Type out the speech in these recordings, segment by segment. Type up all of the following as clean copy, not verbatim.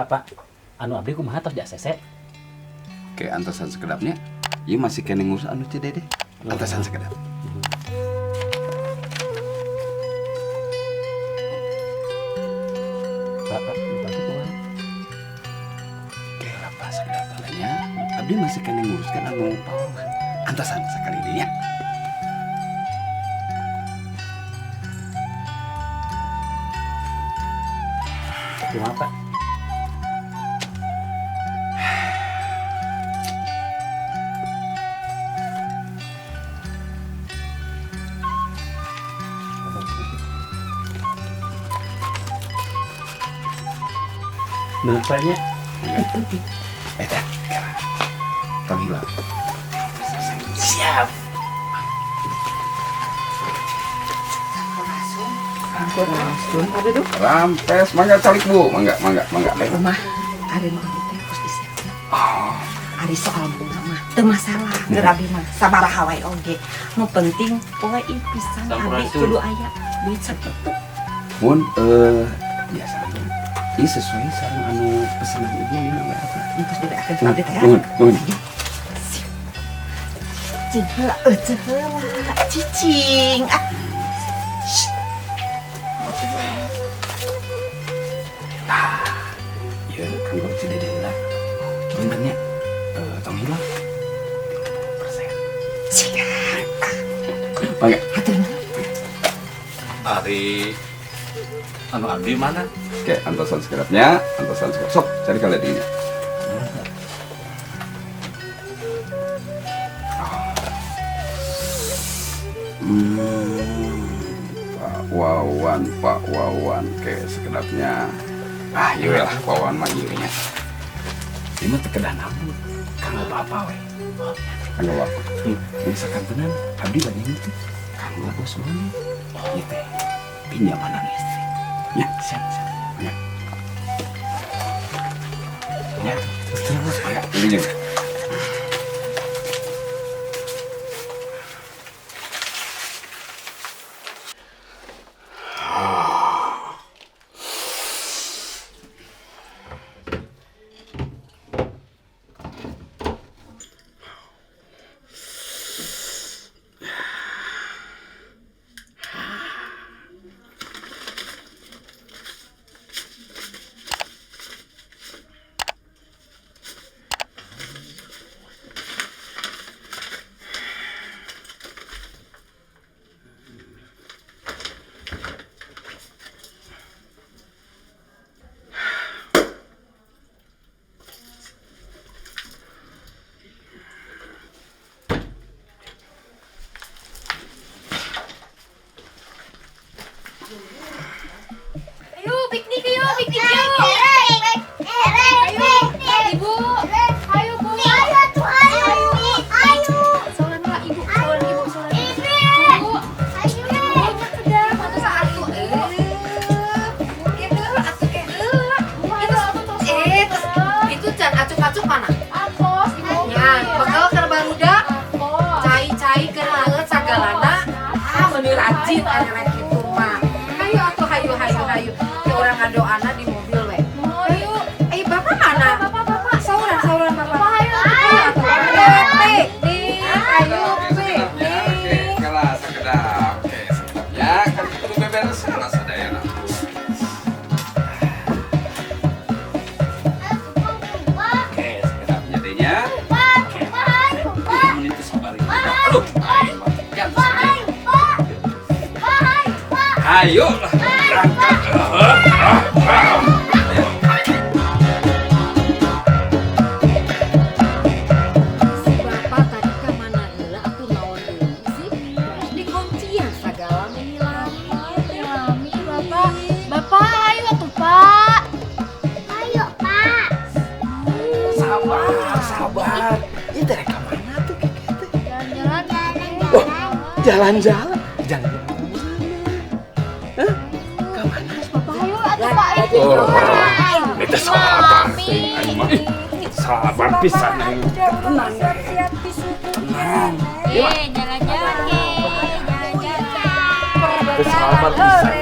Pak. Anu abdi kumaha tos jasa sese? Ke antosan sekedapnya. Ieu masih kene ngurus anu teh Dede. Antosan sekedap. Pak, bantu kumaha? Ke apa sekedap balanya. Abdi masih kene nguruskan anu pawaman. Antosan sekali deui nya. Kumaha Pak? Menurut Paknya? Eta, tong hilang. Siap. Sampurasun. Aduh duh. Rampes, mangga calik Bu. Mangga. Rumah ari nu abdi teh geus disiapkeun. Oh, Ari soal bunga mah teu masalah. Keur abdi mah sabaraha wae oge. Nu penting poe ieu pisan abdi kudu aya duit sakitu. mun biasa ini sesuai sareng anu pesanan ibu ini nama apa? Terus dibeakeun ka abdi teh. Mun. Cing heula cicing. Ya, kan gua tidak ada. Benernya, tong hilang. 30%. Siap. Mangga. Hatur nuhun. Ari anu abdi mana? Oke, antosan sekedapnya, antosan sekedap. Sok, cari kalian ini. Pak Wawan, ke sekedapnya. Iya lah, Pak Wawan mah iya nya. Ini mah tekedah namun, kan apa-apa we. Kan apa? Misalkan tenan, abdi lagi gitu. Kan bos mana? Iya teh, pinjaman listrik. Ya, siap. Ya. Ya, terus. Ya, ini. Ayo piknik yuk. Ibu. Ayo Bu. Soalnya Pak, Ibu. Ibu. Banyak sedang satu saat tuh. Itu can acuk-acuk mana? Apos, Ibu. Ya, bekal keur barudak. Cai-cai keur leut sagalana. Meuni rajin aya rek kitu mah. Hayu. Ke orang ngadoana di mobil we. Ayo. Bapak mana? Bapak. Sauran Bapak. Ayo. Ayo. Kelas sekedap. Oke, sekedapnya kan kudu beberes sana sadayana. Oke, sekedap jadinya. Menit itu sabar. Aduh. Ayo lah. Si Bapak tadi ke mana heula atuh naon deui sih? Dikuncian sagala menghilami. Bapak. Bapak ayo atuh Pak. Sabar. Ini dari mana tuh keke? Jalan-jalan. Jalan-jalan. Bapak ayo atuh Pak. Kita sabar. Sabar pisan nih. Tenang. Siap-siap Tenang. jalan-jalan jalan-jalan. Sabar pisan.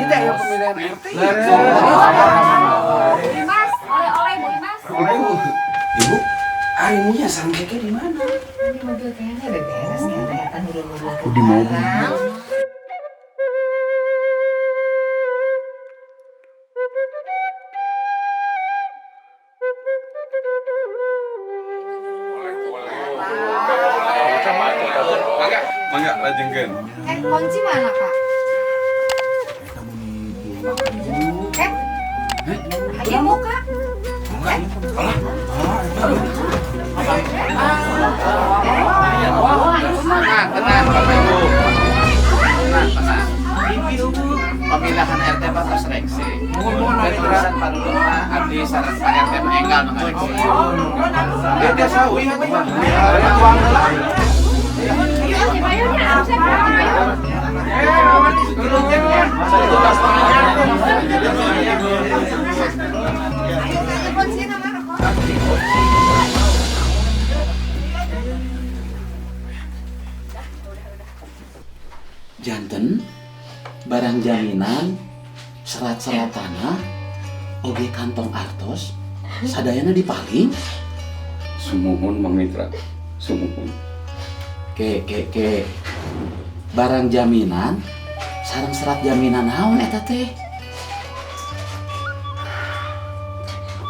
Kita ya pemilihan RT. Mas, oleh-oleh Bu Mas. Ibu, harimunya sarang keke di mana? Di mobil kayaknya beberes ya, kan nurun-nurun. Di mobil. Mangga lajengkeun. Kunci mana Pak? Ayo buka. Tenang, Bapak Ibu. Tenang. Pemilihan RT bakal seleksi. Keturusan Pak Dudung mah abdi sareng Pak RT mah enggal nu ngaleksi. Dia sawi atuh. Janten barang jaminan serat-serat tanah oge kantong artos sadayana dipaling Sumuhun Mang Mitra. Sumuhun. ke barang jaminan sareng serat jaminan naon eta teh?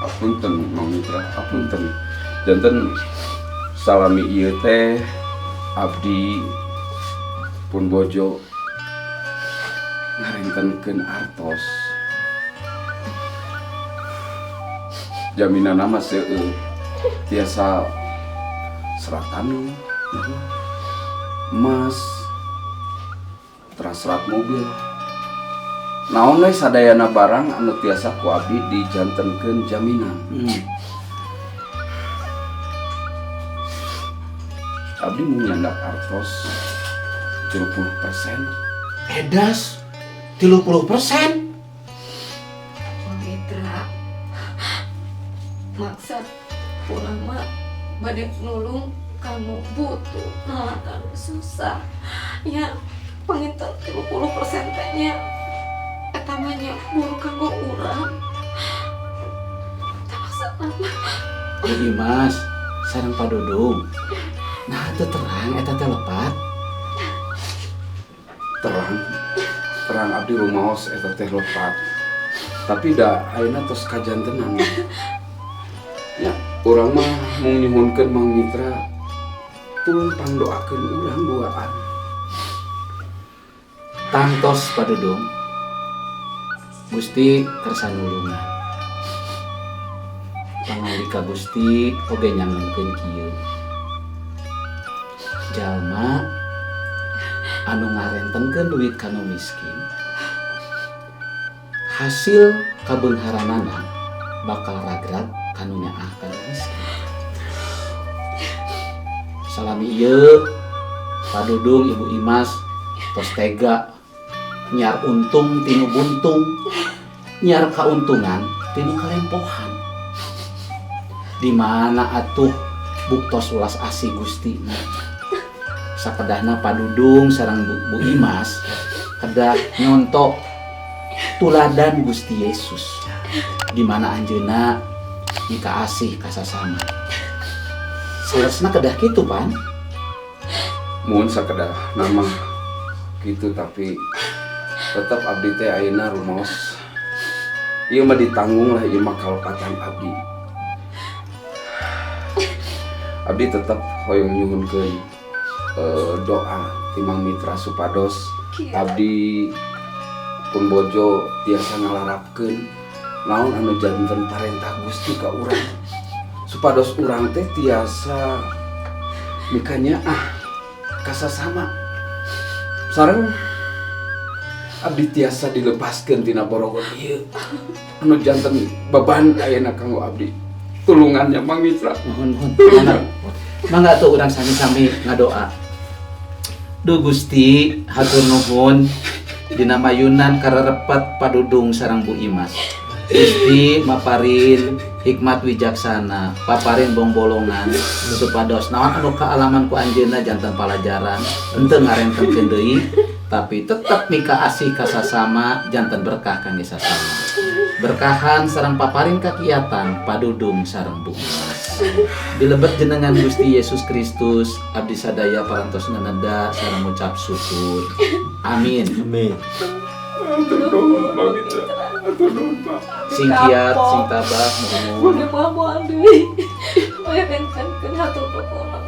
Apunten Mang Mitra, apunten. Janten salami ieu teh abdi pun bojo ngarentenkeun artos. Jaminan nama seueur tiasa serat tanah, emas, serat mobil. Naon we sadayana barang anu tiasa ku abdi dijantenkeun jaminan. Abdi mau nyandak artos 30%. Edas 30%. Mitra, maksud pulang mah bade nulung kamu butuh ngalakan susah ya penginten 30% tehnya etamanya buru kanggo urang terpaksa nama Jadi Mas sareng Pak Dudung nah itu terang eta teh lepat Terang abdi rumaos eta teh lepat. Tapi da ayeuna tos kajantenan. Ya, urang mah mung nyuhunkeun Mang Mitra tulung pangdoakeun urang duaan. tangtos Pak Dudung Gusti kersa nulungan pangalika Gusti oge nyangenkeun kieu jalma anu ngarentenkeun duit kanu miskin hasil kabeungharanana bakal ragrag kanu nyaah kanu miskin. Salami ieu Pak Dudung Ibu Imas tos tega nyiar untung tinu buntung, nyiar kauntungan tinu kalempohan. Di mana atuh buktos ulas asih Gusti na. Sakedahna Pak Dudung sareng Bu Imas kedah nyontok tuladan Gusti Yesus. Di mana anjeunna mika asih kasasama. Salesna kedah kitu pan. Mun sakedah nama gitu tapi tetap abdi teh ayeuna rumaos. Ieu mah ditanggung lah ieu mah kalepatan abdi. Abdi tetap hoyong nyuhunkeun doa ti Mang Mitra supados abdi pun bojo tiasa ngalarapkeun naon anu janten parentah Gusti ka urang. Supados urang teh tiasa mikanya kasasama. Sareng abdi tiasa dilepaskeun tina borogon ieu. Anu janten beban ayeuna kanggo abdi. Tulungannya Mang Mitra. Mohon. Mangga tuh urang sami-sami ngadoa. Duh Gusti, hatur nuhun dina mayunan karerepet Pak Dudung sareng Bu Imas. Gusti maparin hikmat wijaksana, paparin bongbolongan supados naon anu kaalaman ku anjeunna janten palajaran henteu ngarentengkeun deui tapi tetep mika asih ka sasama janten berkah kangge sasama. Berkahan sareng paparin kakiatan padudung sareng bungkas. Dilebet jenengan Gusti Yesus Kristus abdi sadaya parantos nganeda sareng ngucap syukur. Amin. Amin. Sing kiat, sing tabah, mohon. Udah mau deui. Aya kan hatur nuhun.